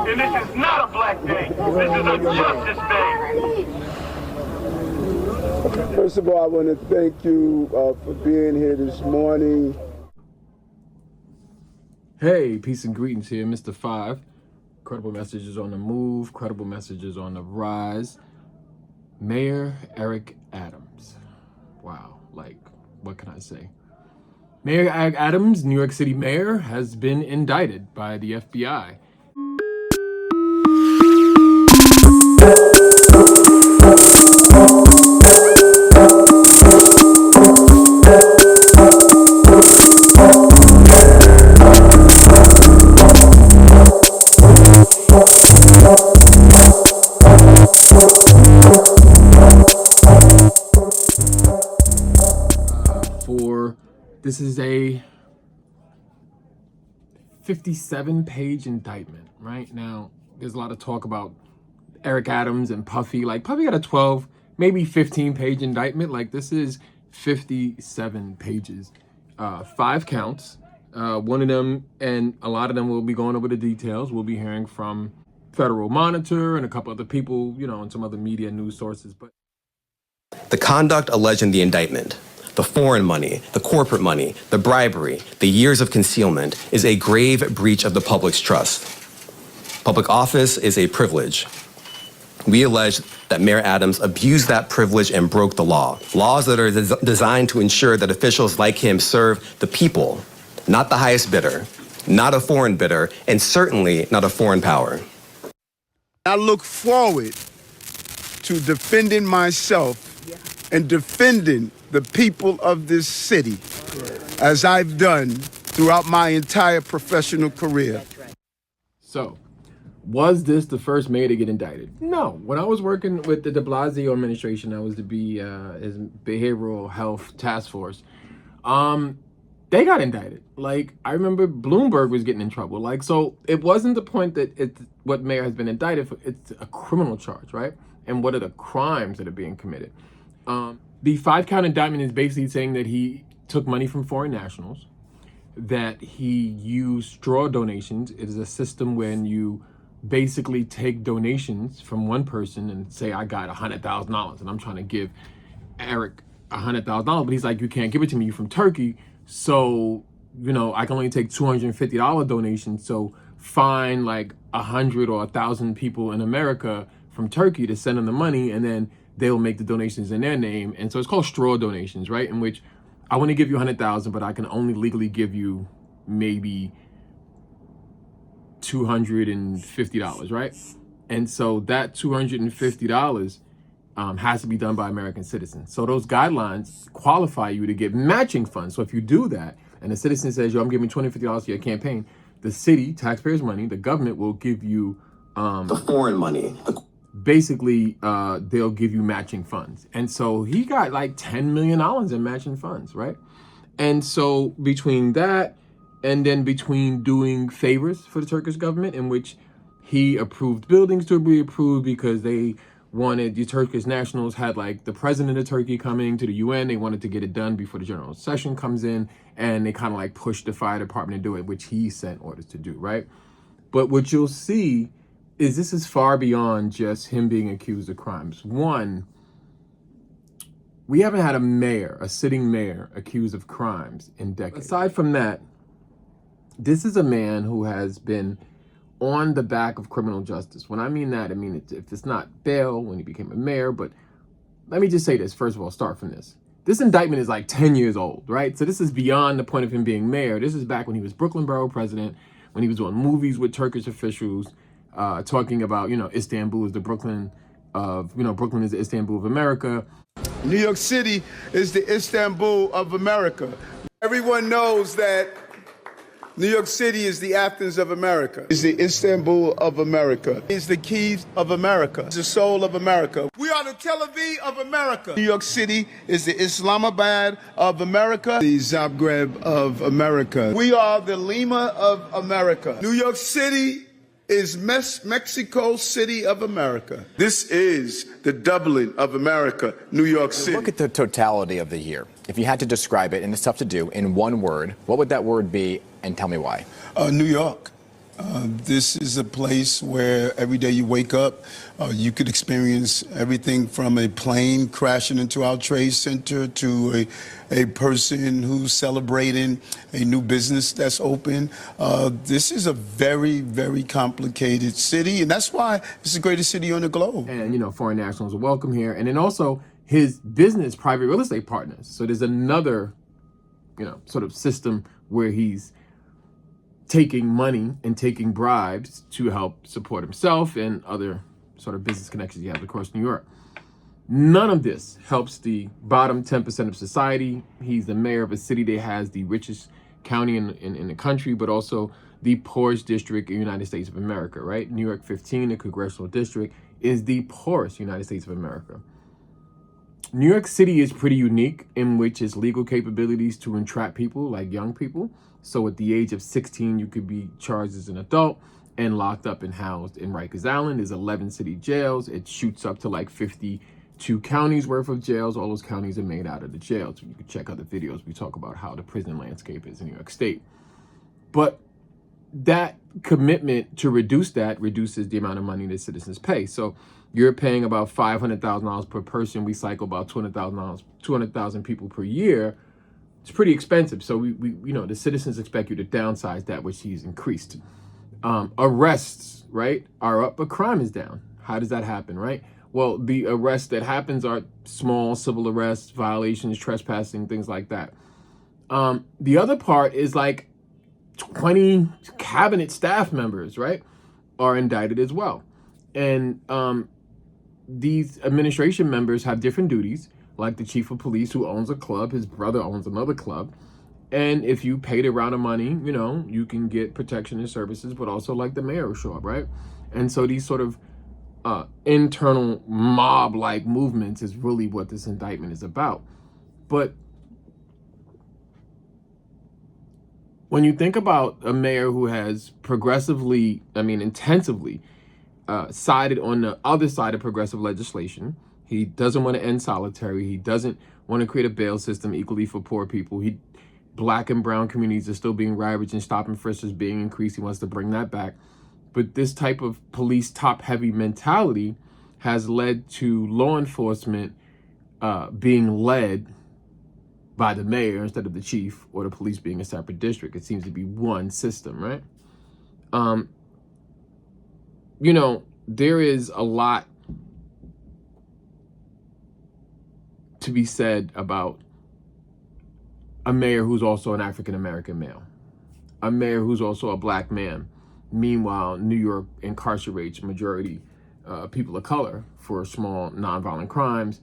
And this is not a black day. This is a justice day. First of all, I want to thank you for being here this morning. Hey, peace and greetings here, Mr. 5. Credible messages on the move, credible messages on the rise. Mayor Eric Adams. Wow, like, what can I say? Mayor Eric Adams, New York City mayor, has been indicted by the FBI. This is a 57-page indictment. Right now, there's a lot of talk about Eric Adams and Puffy. Like, Puffy got a 12, maybe 15-page indictment. Like, this is 57 pages, 5 counts. One of them, and a lot of them will be going over the details. We'll be hearing from Federal Monitor and a couple other people, you know, and some other media news sources. But the conduct alleged in the indictment, the foreign money, the corporate money, the bribery, the years of concealment, is a grave breach of the public's trust. Public office is a privilege. We allege that Mayor Adams abused that privilege and broke the law. Laws that are designed to ensure that officials like him serve the people, not the highest bidder, not a foreign bidder, and certainly not a foreign power. I look forward to defending myself and defending the people of this city, as I've done throughout my entire professional career. So, was this the first mayor to get indicted? No. When I was working with the de Blasio administration, I was to be his behavioral health task force. They got indicted. Like, I remember Bloomberg was getting in trouble. Like, so it wasn't the point that it's what mayor has been indicted for. It's a criminal charge, right? And what are the crimes that are being committed? The 5-count indictment is basically saying that he took money from foreign nationals, that he used straw donations. It is a system when you basically take donations from one person and say, I got $100,000 and I'm trying to give Eric $100,000, but he's like, you can't give it to me, you're from Turkey. So, you know, I can only take $250 donations. So find like 100 or 1,000 people in America from Turkey to send them the money, and then they'll make the donations in their name. And so it's called straw donations, right? In which I want to give you 100,000, but I can only legally give you maybe $250, right? And so that $250 has to be done by American citizens. So those guidelines qualify you to get matching funds. So if you do that, and the citizen says, yo, I'm giving $250 to your campaign, the city, taxpayers' money, the government will give you the foreign money. Basically, they'll give you matching funds. And so he got like $10 million in matching funds, right? And so between that and then between doing favors for the Turkish government, in which he approved buildings to be approved because they wanted, the Turkish nationals had like the president of Turkey coming to the UN. They wanted to get it done before the general session comes in, and they kind of like pushed the fire department to do it, which he sent orders to do, right? But what you'll see is this is far beyond just him being accused of crimes. One, we haven't had a mayor, a sitting mayor, accused of crimes in decades. Aside from that, this is a man who has been on the back of criminal justice. When I mean that, I mean if it's not bail when he became a mayor, but let me just say this, first of all, start from this. This indictment is like 10 years old, right? So this is beyond the point of him being mayor. This is back when he was Brooklyn Borough president, when he was doing movies with Turkish officials, talking about, you know, Istanbul is the Brooklyn of, you know, Brooklyn is the Istanbul of America. New York City is the Istanbul of America. Everyone knows that New York City is the Athens of America. It's the Istanbul of America. It's the Kyiv of America. It's the soul of America. We are the Tel Aviv of America. New York City is the Islamabad of America. The Zagreb of America. We are the Lima of America. New York City is Mexico City of America. This is the Dublin of America, New York City. Look at the totality of the year. If you had to describe it, and it's tough to do, in one word, what would that word be, and tell me why? New York. This is a place where every day you wake up, you could experience everything from a plane crashing into our trade center to a person who's celebrating a new business that's open. This is a very, very complicated city, and that's why it's the greatest city on the globe. And, you know, foreign nationals are welcome here. And then also his business, private real estate partners. So there's another, you know, sort of system where he's taking money and taking bribes to help support himself and other sort of business connections he has across New York. None of this helps the bottom 10% of society. He's the mayor of a city that has the richest county in the country, but also the poorest district in the United States of America, right? New York 15, the congressional district, is the poorest United States of America. New York City is pretty unique in which its legal capabilities to entrap people like young people. So at the age of 16, you could be charged as an adult and locked up and housed in Rikers Island. There's 11 city jails. It shoots up to like 52 counties worth of jails. All those counties are made out of the jails. You can check out the videos. We talk about how the prison landscape is in New York State. But that commitment to reduce that reduces the amount of money that citizens pay. So you're paying about $500,000 per person. We cycle about $200,000 people per year. It's pretty expensive. So we you know, the citizens expect you to downsize that, which he's increased. Arrests, right, are up, but crime is down. How does that happen, right? Well, the arrests that happens are small civil arrests, violations, trespassing, things like that. The other part is like 20 cabinet staff members, right, are indicted as well. And these administration members have different duties, like the chief of police who owns a club, his brother owns another club. And if you pay the amount of money, you know, you can get protection and services, but also like the mayor will show up, right? And so these sort of internal mob-like movements is really what this indictment is about. But when you think about a mayor who has progressively, intensively sided on the other side of progressive legislation, he doesn't want to end solitary. He doesn't want to create a bail system equally for poor people. Black and brown communities are still being ravaged and stop and frisk is being increased. He wants to bring that back. But this type of police top-heavy mentality has led to law enforcement being led by the mayor instead of the chief, or the police being a separate district. It seems to be one system, right? You know, there is a lot to be said about a mayor who's also an African-American male, a mayor who's also a black man. Meanwhile, New York incarcerates majority people of color for small nonviolent crimes,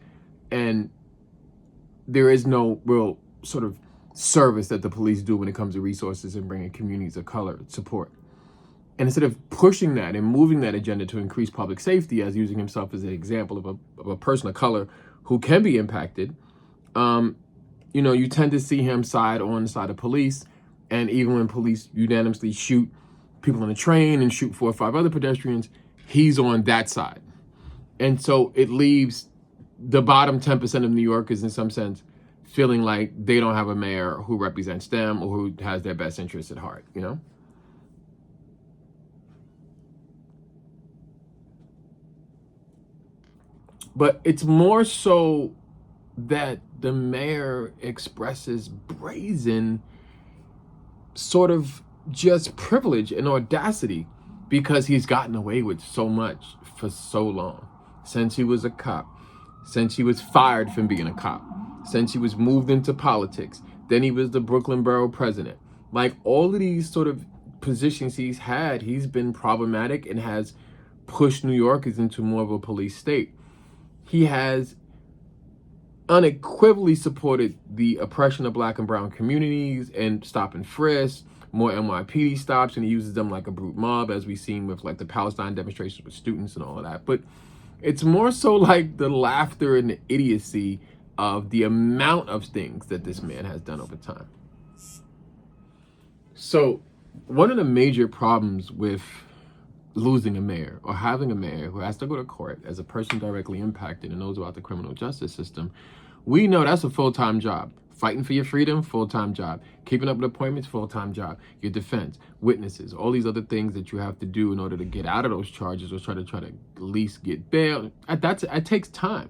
and there is no real sort of service that the police do when it comes to resources and bringing communities of color support. And instead of pushing that and moving that agenda to increase public safety, as using himself as an example of a person of color who can be impacted, you know, you tend to see him side on the side of police. And even when police unanimously shoot people on the train and shoot 4 or 5 other pedestrians, he's on that side. And so it leaves the bottom 10% of New Yorkers, in some sense, feeling like they don't have a mayor who represents them or who has their best interests at heart, you know? But it's more so that the mayor expresses brazen sort of just privilege and audacity because he's gotten away with so much for so long. Since he was a cop, since he was fired from being a cop, since he was moved into politics, then he was the Brooklyn Borough president. Like, all of these sort of positions he's had, he's been problematic and has pushed New Yorkers into more of a police state. He has unequivocally supported the oppression of black and brown communities and stop and frisk, more NYPD stops, and he uses them like a brute mob, as we've seen with like the Palestine demonstrations with students and all of that. But it's more so like the laughter and the idiocy of the amount of things that this man has done over time. So one of the major problems with losing a mayor or having a mayor who has to go to court as a person directly impacted and knows about the criminal justice system, we know that's a full-time job. Fighting for your freedom, full-time job. Keeping up with appointments, full-time job. Your defense, witnesses, all these other things that you have to do in order to get out of those charges or try to at least get bail. That takes time.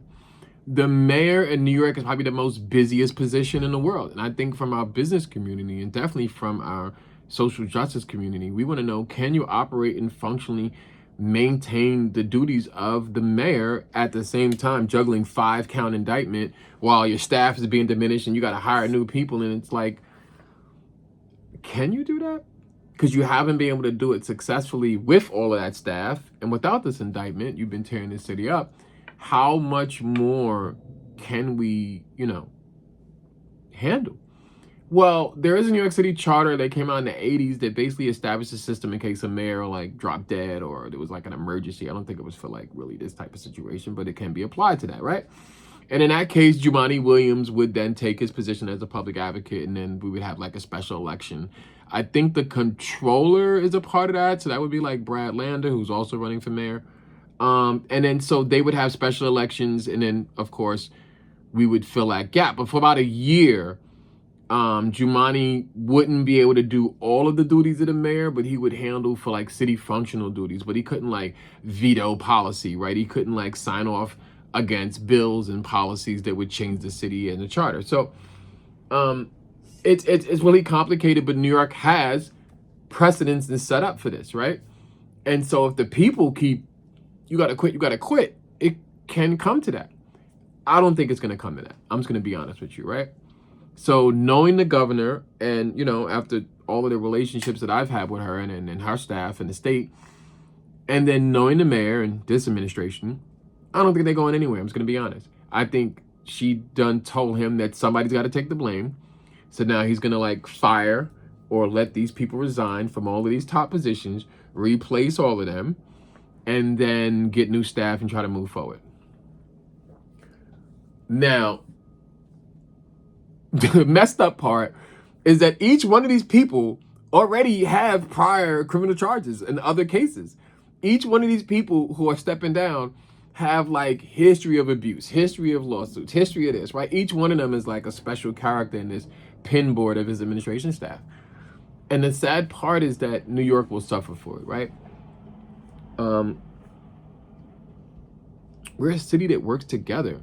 The mayor in New York is probably the most busiest position in the world. And I think from our business community and definitely from our social justice community, we want to know, can you operate and functionally maintain the duties of the mayor at the same time juggling 5-count indictment while your staff is being diminished and you got to hire new people? And it's like, can you do that? Because you haven't been able to do it successfully with all of that staff, and without this indictment, you've been tearing this city up. How much more can we, handle? Well, there is a New York City charter that came out in the 80s that basically established a system in case a mayor dropped dead or there was an emergency. I don't think it was for really this type of situation, but it can be applied to that, right? And in that case, Jumaane Williams would then take his position as a public advocate, and then we would have a special election. I think the controller is a part of that, so that would be Brad Lander, who's also running for mayor. And then so they would have special elections, and then of course we would fill that gap. But for about a year, Jumaane wouldn't be able to do all of the duties of the mayor, but he would handle for city functional duties. But he couldn't veto policy, right? He couldn't sign off against bills and policies that would change the city and the charter. So it's really complicated, but New York has precedents and set up for this, right? And so if the people keep, you gotta quit, it can come to that. I don't think it's gonna come to that. I'm just gonna be honest with you, right? So knowing the governor and, after all of the relationships that I've had with her and her staff and the state, and then knowing the mayor and this administration, I don't think they're going anywhere. I'm just going to be honest. I think she done told him that somebody's got to take the blame. So now he's going to fire or let these people resign from all of these top positions, replace all of them, and then get new staff and try to move forward. Now, the messed up part is that each one of these people already have prior criminal charges in other cases. Each one of these people who are stepping down have history of abuse, history of lawsuits, history of this, right? Each one of them is a special character in this pin board of his administration staff. And the sad part is that New York will suffer for it, right? We're a city that works together.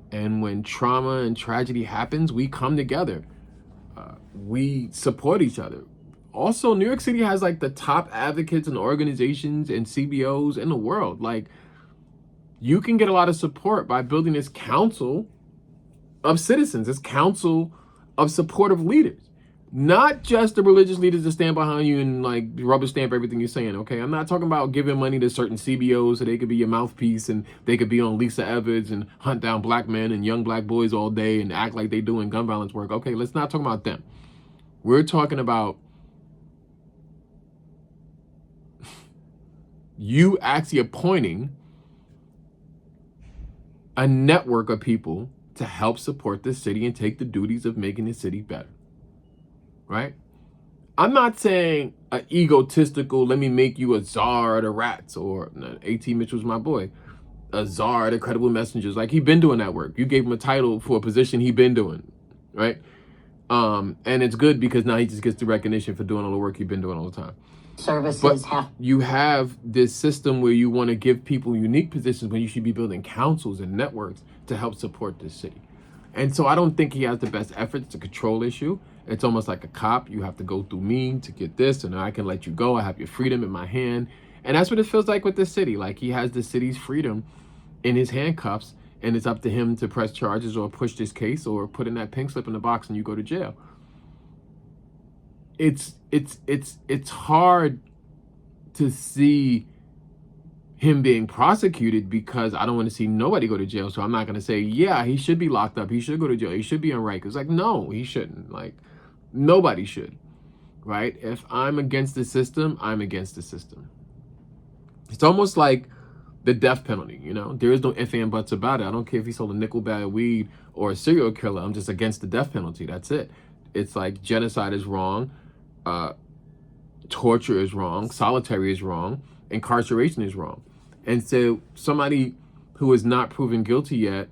And when trauma and tragedy happens, we come together. We support each other. Also, New York City has the top advocates and organizations and CBOs in the world. You can get a lot of support by building this council of citizens, this council of supportive leaders. Not just the religious leaders that stand behind you and rubber stamp everything you're saying, okay? I'm not talking about giving money to certain CBOs so they could be your mouthpiece and they could be on Lisa Evans and hunt down black men and young black boys all day and act like they doing gun violence work. Okay, let's not talk about them. We're talking about you actually appointing a network of people to help support the city and take the duties of making the city better. Right? I'm not saying an egotistical, let me make you a czar of the rats, or A.T. Mitchell's my boy, a czar of the credible messengers. He been doing that work. You gave him a title for a position he been doing, right? And it's good because now he just gets the recognition for doing all the work he's been doing all the time. You have this system where you want to give people unique positions when you should be building councils and networks to help support this city. And so I don't think he has the best efforts to control issue. It's almost like a cop. You have to go through me to get this, and I can let you go. I have your freedom in my hand. And that's what it feels like with this city. He has the city's freedom in his handcuffs, and it's up to him to press charges or push this case or put in that pink slip in the box and you go to jail. It's hard to see him being prosecuted because I don't want to see nobody go to jail. So I'm not going to say, yeah, he should be locked up. He should go to jail. He should be on Rikers. No, he shouldn't. Nobody should, right? If I'm against the system, I'm against the system. It's almost like the death penalty, There is no ifs and buts about it. I don't care if he sold a nickel bag of weed or a serial killer. I'm just against the death penalty. That's it. It's genocide is wrong. Torture is wrong. Solitary is wrong. Incarceration is wrong. And so somebody who is not proven guilty yet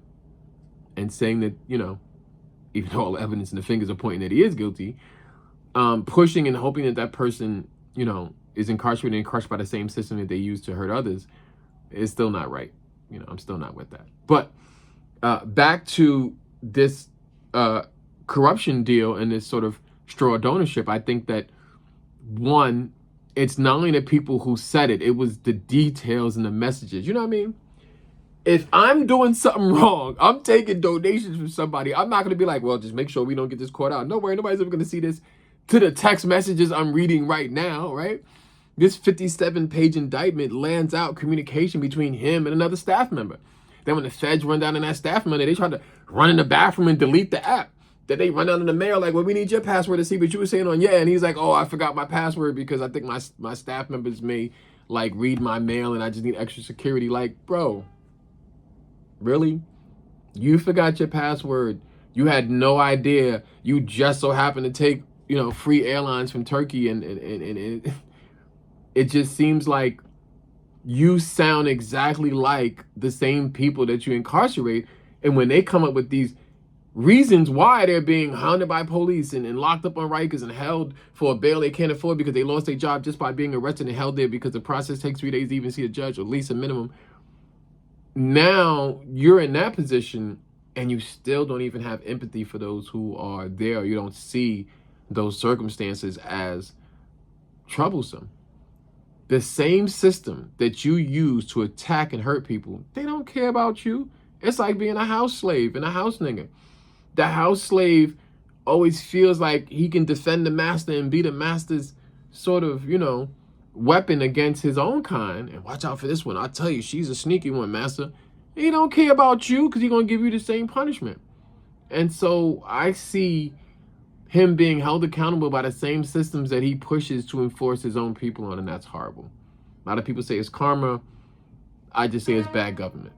and saying that, even though all the evidence and the fingers are pointing that he is guilty, pushing and hoping that that person, you know, is incarcerated and crushed by the same system that they use to hurt others is still not right. You know, I'm still not with that. But back to this corruption deal and this sort of straw donorship, I think that, one, it's not only the people who said it, it was the details and the messages. You know what I mean? If I'm doing something wrong, I'm taking donations from somebody, I'm not going to be like, well, just make sure we don't get this caught out. No worry, nobody's ever going to see this, to the text messages I'm reading right now, right? This 57-page indictment lands out communication between him and another staff member. Then when the feds run down on that staff member, they try to run in the bathroom and delete the app. Then they run down to the mail like, well, we need your password to see what you were saying on yeah. And he's like, oh, I forgot my password because I think my staff members may like read my mail and I just need extra security. Like, bro, really? You forgot your password. You had no idea. You just so happened to take, you know, free airlines from Turkey and it just seems like you sound exactly like the same people that you incarcerate. And when they come up with these reasons why they're being hounded by police and locked up on Rikers and held for a bail they can't afford because they lost their job just by being arrested and held there because the process takes 3 days to even see a judge, or at least a minimum. Now you're in that position and you still don't even have empathy for those who are there. You don't see those circumstances as troublesome. The same system that you use to attack and hurt people, they don't care about you. It's like being a house slave and a house nigga. The house slave always feels like he can defend the master and be the master's sort of, you know, weapon against his own kind. And watch out for this one. I'll tell you, she's a sneaky one, master. He don't care about you because he's going to give you the same punishment. And so I see him being held accountable by the same systems that he pushes to enforce his own people on, and that's horrible. A lot of people say it's karma. I just say it's bad government.